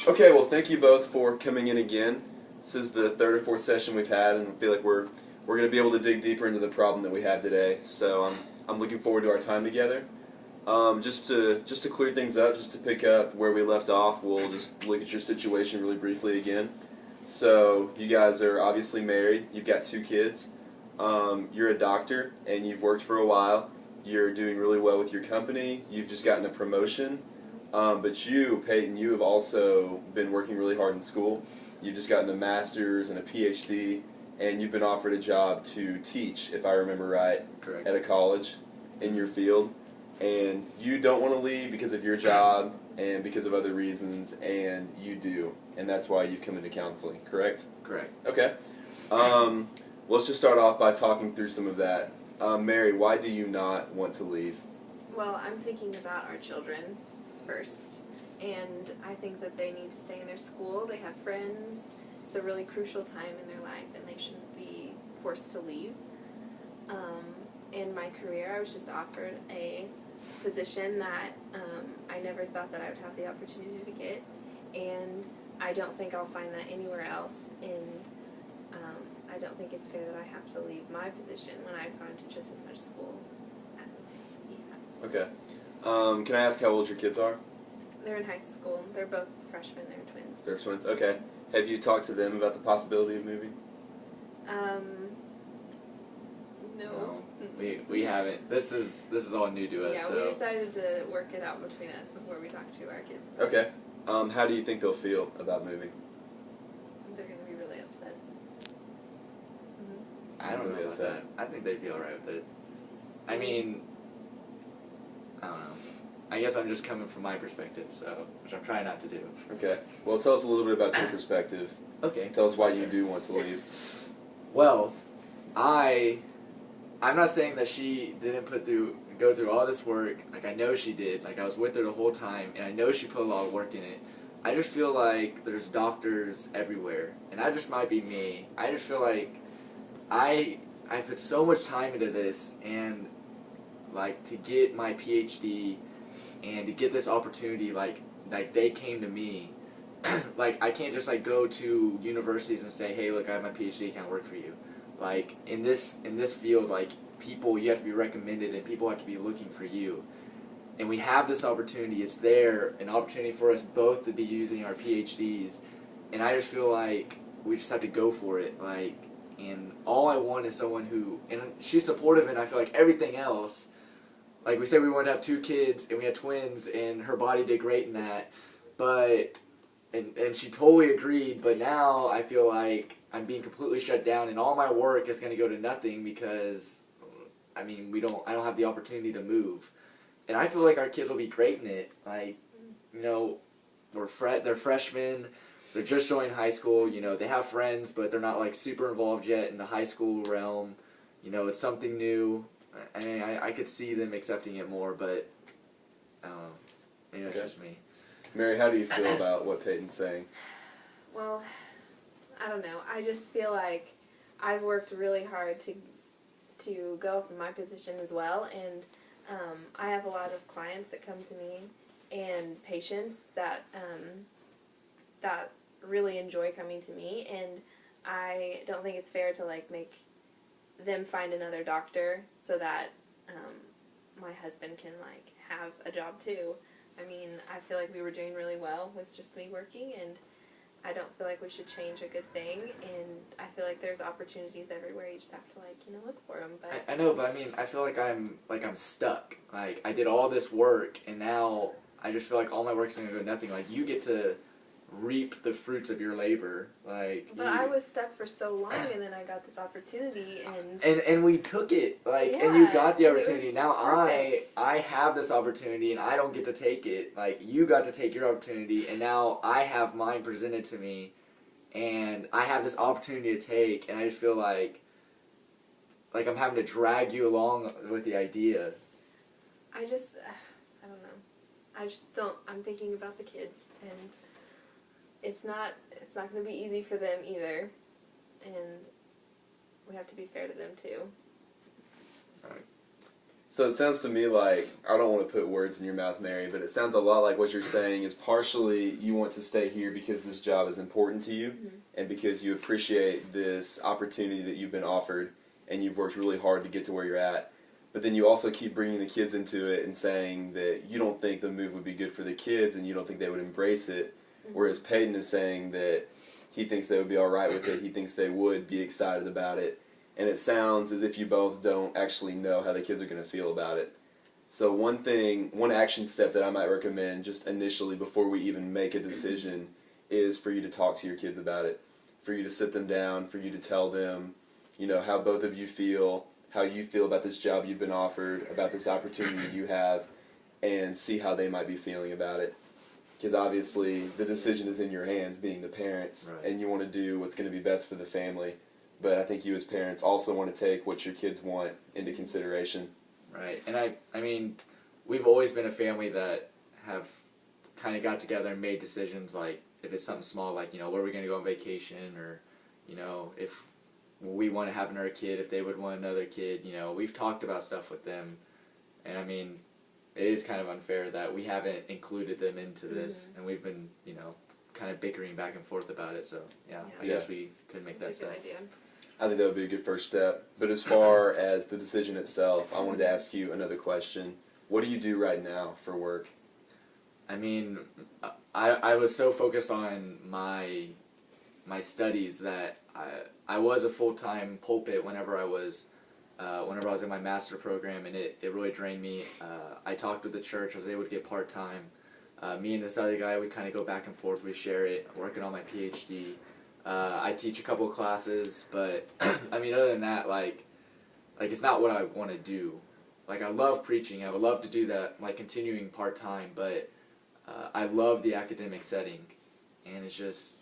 Okay, well, thank you both for coming in again. This is the third or fourth session we've had, and I feel like we're going to be able to dig deeper into the problem that we have today. So I'm looking forward to our time together. Just to clear things up, just to pick up where we left off, we'll just look at your situation really briefly again. So you guys are obviously married. You've got 2 kids. You're a doctor, and you've worked for a while. You're doing really well with your company. You've just gotten a promotion. But you, Peyton, you have also been working really hard in school. You've just gotten a master's and a PhD, and you've been offered a job to teach, if I remember right, Correct. at a college in your field. And you don't want to leave because of your job and because of other reasons, and you do. And that's why you've come into counseling, correct? Correct. Okay. Let's just start off by talking through some of that. Mary, why do you not want to leave? Well, I'm thinking about our children first, and I think that they need to stay in their school. They have friends. It's a really crucial time in their life, and they shouldn't be forced to leave. In my career, I was just offered a position that I never thought that I would have the opportunity to get, and I don't think I'll find that anywhere else. I don't think it's fair that I have to leave my position when I've gone to just as much school as he has. Okay. Can I ask how old your kids are? They're in high school. They're both freshmen. They're twins. They're twins. Okay. Have you talked to them about the possibility of moving? No. We haven't. This is all new to us. Yeah, so. we decided to work it out between us before we talked to our kids. Okay. How do you think they'll feel about moving? They're going to be really upset. I don't know about that. I think they'd be alright with it. I mean, I don't know. I guess I'm just coming from my perspective, so which I'm trying not to do. Okay. Well, tell us a little bit about your perspective. Okay. Tell us why you do want to leave. Well, I'm not saying that she didn't go through all this work. Like, I know she did. Like, I was with her the whole time, and I know she put a lot of work in it. I just feel like there's doctors everywhere, and that just might be me. I just feel like I put so much time into this, and like to get my PhD and to get this opportunity, like they came to me. Like, I can't just like go to universities and say, hey, look, I have my PhD, can I work for you? Like, in this field, like, people, you have to be recommended, and people have to be looking for you. And we have this opportunity. It's there, an opportunity for us both to be using our PhDs. And I just feel like we just have to go for it. Like, and all I want is someone who, and she's supportive, and I feel like everything else, like we said, we wanted to have 2 kids, and we had twins, and her body did great in that. But, and she totally agreed, but now I feel like I'm being completely shut down, and all my work is going to go to nothing because, I mean, I don't have the opportunity to move. And I feel like our kids will be great in it. Like, you know, they're freshmen, they're just joining high school, you know, they have friends, but they're not like super involved yet in the high school realm. You know, it's something new. I could see them accepting it more, but maybe that's just me. Mary, how do you feel about what Peyton's saying? Well, I don't know. I just feel like I've worked really hard to go up in my position as well, and I have a lot of clients that come to me and patients that that really enjoy coming to me, and I don't think it's fair to like make them find another doctor so that my husband can like have a job too. I mean, I feel like we were doing really well with just me working, and I don't feel like we should change a good thing, and I feel like there's opportunities everywhere. You just have to, like, you know, look for them. But I know, but I mean, I feel like I'm stuck. Like, I did all this work, and now I just feel like all my work's going to go to nothing. Like, you get to reap the fruits of your labor. Like, but I was stuck for so long, and then I got this opportunity, and we took it. Like, yeah, and you got the and it opportunity. was Now perfect. I have this opportunity, and I don't get to take it. Like, you got to take your opportunity, and now I have mine presented to me, and I have this opportunity to take, and I just feel like I'm having to drag you along with the idea. I don't know. I just don't. I'm thinking about the kids, and it's not going to be easy for them either, and we have to be fair to them too. All right. So it sounds to me like, I don't want to put words in your mouth, Mary, but it sounds a lot like what you're saying is partially you want to stay here because this job is important to you and because you appreciate this opportunity that you've been offered and you've worked really hard to get to where you're at. But then you also keep bringing the kids into it and saying that you don't think the move would be good for the kids and you don't think they would embrace it. Whereas Peyton is saying that he thinks they would be all right with it. He thinks they would be excited about it. And it sounds as if you both don't actually know how the kids are going to feel about it. So one action step that I might recommend just initially before we even make a decision is for you to talk to your kids about it. For you to sit them down, for you to tell them, how both of you feel, how you feel about this job you've been offered, about this opportunity you have, and see how they might be feeling about it. Because obviously the decision is in your hands, being the parents, Right. and you want to do what's going to be best for the family. But I think you as parents also want to take what your kids want into consideration. Right, and I mean, we've always been a family that have kind of got together and made decisions, like, if it's something small, like, where are we going to go on vacation, or, if we want to have another kid, if they would want another kid, we've talked about stuff with them, and I mean, it is kind of unfair that we haven't included them into this, and we've been, kind of bickering back and forth about it, so, I guess we could make That's that a good step. idea. I think that would be a good first step. But as far as the decision itself, I wanted to ask you another question. What do you do right now for work? I mean, I was so focused on my studies that I was a full-time pulpit whenever I was in my master program, and it really drained me. I talked with the church. I was able to get part-time. Me and this other guy, we kind of go back and forth. We share it. I'm working on my PhD. I teach a couple of classes, but I mean, other than that, like it's not what I want to do. Like, I love preaching. I would love to do that, like, continuing part-time, but I love the academic setting, and it's just,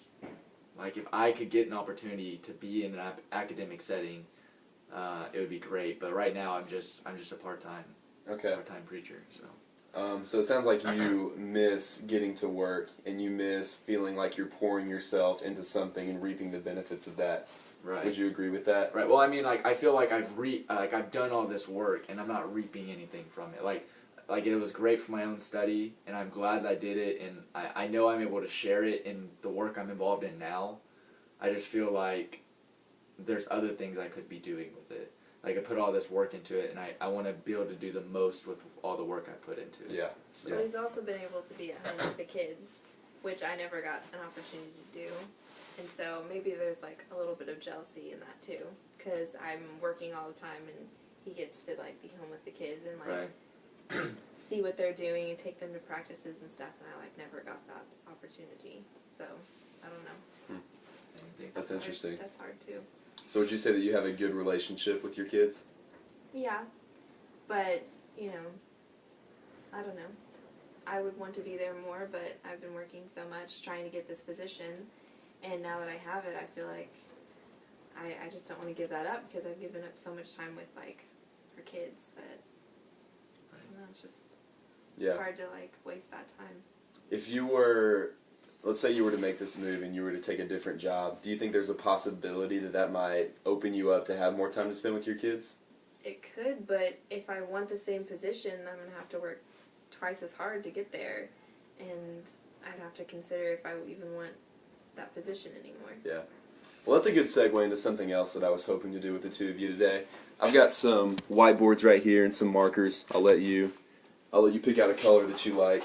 like, if I could get an opportunity to be in an academic setting, it would be great. But right now, I'm just a part-time preacher. So it sounds like you miss getting to work, and you miss feeling like you're pouring yourself into something and reaping the benefits of that. Right. Would you agree with that? Right. Well, I mean, like, I feel like I've done all this work, and I'm not reaping anything from it. Like it was great for my own study, and I'm glad that I did it, and I know I'm able to share it in the work I'm involved in now. I just feel like there's other things I could be doing with it. Like, I put all this work into it, and I want to be able to do the most with all the work I put into it. Yeah. But he's also been able to be at home with the kids, which I never got an opportunity to do. And so maybe there's, like, a little bit of jealousy in that, too. Because I'm working all the time, and he gets to, like, be home with the kids and, like, Right. see what they're doing and take them to practices and stuff. And I, like, never got that opportunity. So, I don't know. I think That's interesting. That's hard, too. So would you say that you have a good relationship with your kids? Yeah. But, I don't know. I would want to be there more, but I've been working so much trying to get this position, and now that I have it, I feel like I just don't want to give that up because I've given up so much time with, like, our kids that, I don't know, it's just it's hard to, like, waste that time. If you were, let's say you were to make this move and you were to take a different job, do you think there's a possibility that might open you up to have more time to spend with your kids? It could, but if I want the same position, I'm going to have to work twice as hard to get there, and I'd have to consider if I even want that position anymore. Yeah. Well, that's a good segue into something else that I was hoping to do with the two of you today. I've got some whiteboards right here and some markers. I'll let you pick out a color that you like,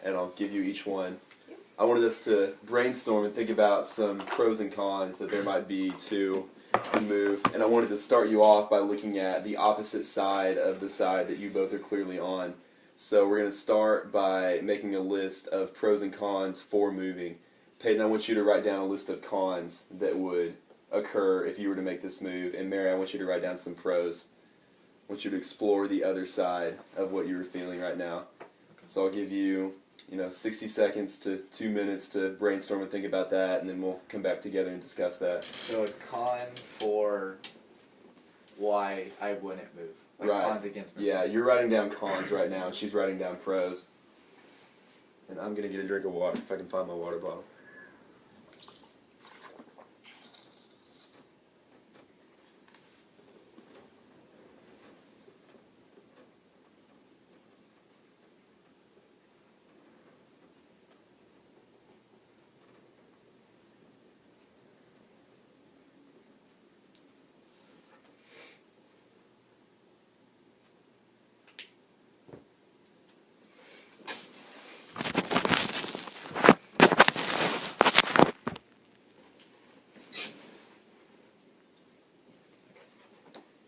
and I'll give you each one. Yep. I wanted us to brainstorm and think about some pros and cons that there might be to the move, and I wanted to start you off by looking at the opposite side of the side that you both are clearly on. So we're going to start by making a list of pros and cons for moving. Peyton, I want you to write down a list of cons that would occur if you were to make this move, and Mary, I want you to write down some pros. I want you to explore the other side of what you're feeling right now. So I'll give you, 60 seconds to 2 minutes to brainstorm and think about that, and then we'll come back together and discuss that. So a con for why I wouldn't move. Like, Right. cons against moving. Yeah, you're writing down cons right now, and she's writing down pros. And I'm going to get a drink of water if I can find my water bottle.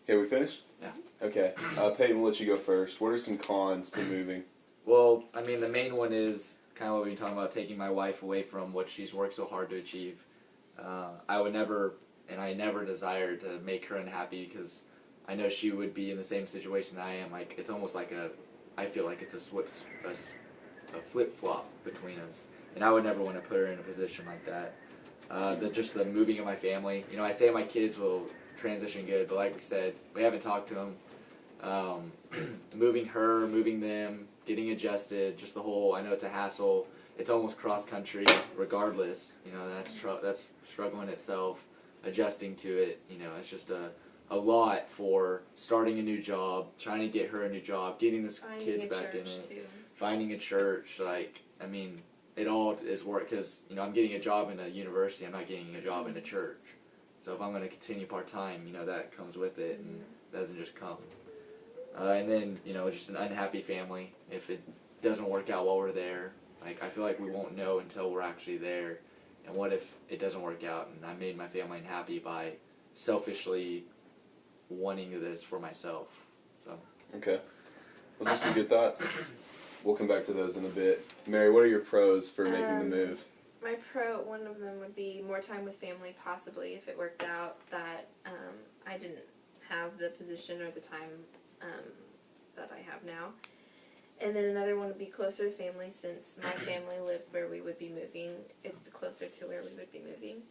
Okay, we finished? Yeah. Okay. Peyton, we'll let you go first. What are some cons to moving? Well, I mean, the main one is kind of what we've been talking about, taking my wife away from what she's worked so hard to achieve. I would never, and I never desired to make her unhappy because I know she would be in the same situation that I am. Like, it's almost like I feel like it's a flip-flop between us. And I would never want to put her in a position like that. Just the moving of my family. You know, I say my kids will transition good, but like we said, we haven't talked to them. Moving her, moving them, getting adjusted, just the whole, I know it's a hassle. It's almost cross-country regardless. You know, that's struggle in itself, adjusting to it. You know, it's just a lot for starting a new job, trying to get her a new job, getting the kids back in it, finding a church. Like, I mean, it all is work because, you know, I'm getting a job in a university, I'm not getting a job in a church. So if I'm going to continue part-time, you know, that comes with it and doesn't just come. And then, you know, just an unhappy family. If it doesn't work out while we're there, like, I feel like we won't know until we're actually there. And what if it doesn't work out and I made my family unhappy by selfishly wanting this for myself? So. Okay. Those are some good thoughts. We'll come back to those in a bit. Mary, what are your pros for making the move? My one of them would be more time with family, possibly, if it worked out that I didn't have the position or the time that I have now. And then another one would be closer to family, since my family lives where we would be moving. It's closer to where we would be moving.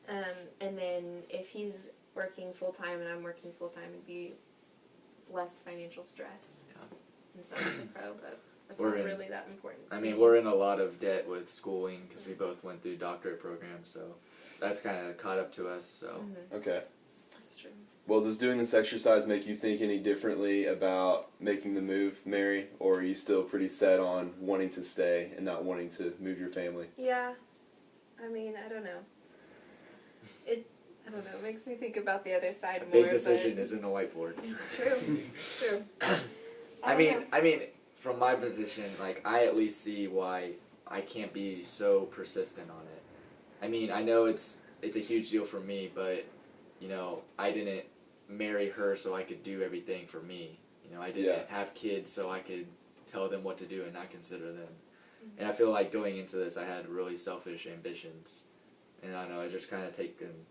And then if he's working full-time and I'm working full-time, it'd be less financial stress. Yeah. And so that's a pro, but that's We're not in- really that important to I mean, me. we're in a lot of debt with schooling because we both went through doctorate programs, so that's kind of caught up to us. So Okay. That's true. Well, does doing this exercise make you think any differently about making the move, Mary? Or are you still pretty set on wanting to stay and not wanting to move your family? Yeah. I mean, I don't know. I don't know. It makes me think about the other side more. big decision but is in the whiteboard. It's true. It's true. I mean, from my position, like, I at least see why I can't be so persistent on it. I mean, I know it's a huge deal for me, but, you know, I didn't marry her so I could do everything for me. You know, I didn't have kids so I could tell them what to do and not consider them. And I feel like going into this, I had really selfish ambitions. And I don't know, I just kind of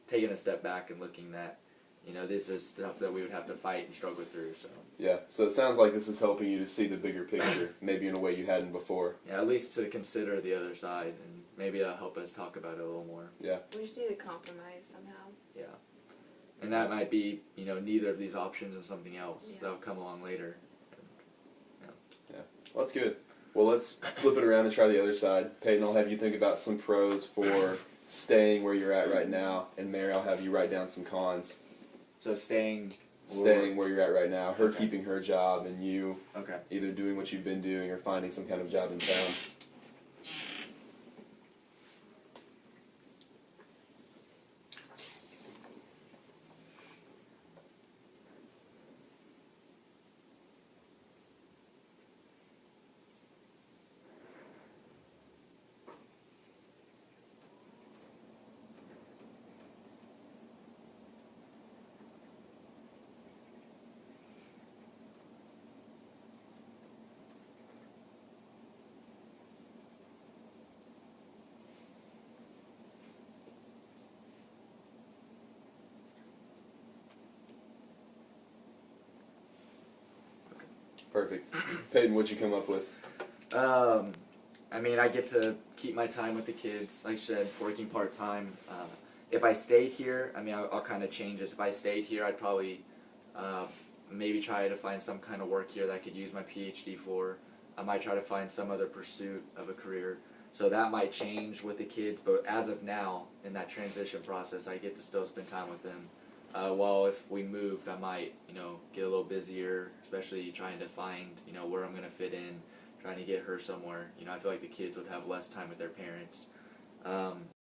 taking a step back and looking that, you know, this is stuff that we would have to fight and struggle through. So Yeah, so it sounds like this is helping you to see the bigger picture, maybe in a way you hadn't before. yeah, at least to consider the other side, and maybe that'll help us talk about it a little more. Yeah. We just need to compromise somehow. Yeah, and that might be, you know, neither of these options and something else Yeah. that'll come along later. Well, that's good. Well, let's flip it around and try the other side. Peyton, I'll have you think about some pros for staying where you're at right now, and Mary, I'll have you write down some cons. So staying Where you're at right now, her Okay. keeping her job, and you Okay. either doing what you've been doing or finding some kind of job in town. Perfect. Peyton, what'd you come up with? I mean, I get to keep my time with the kids. Like I said, working part-time. If I stayed here, I mean, I'll kind of change this. If I stayed here, I'd probably maybe try to find some kind of work here that I could use my PhD for. I might try to find some other pursuit of a career. So that might change with the kids, but as of now, in that transition process, I get to still spend time with them. While if we moved, I might, you know, get a little busier, especially trying to find, you know, where I'm going to fit in, trying to get her somewhere. You know, I feel like the kids would have less time with their parents.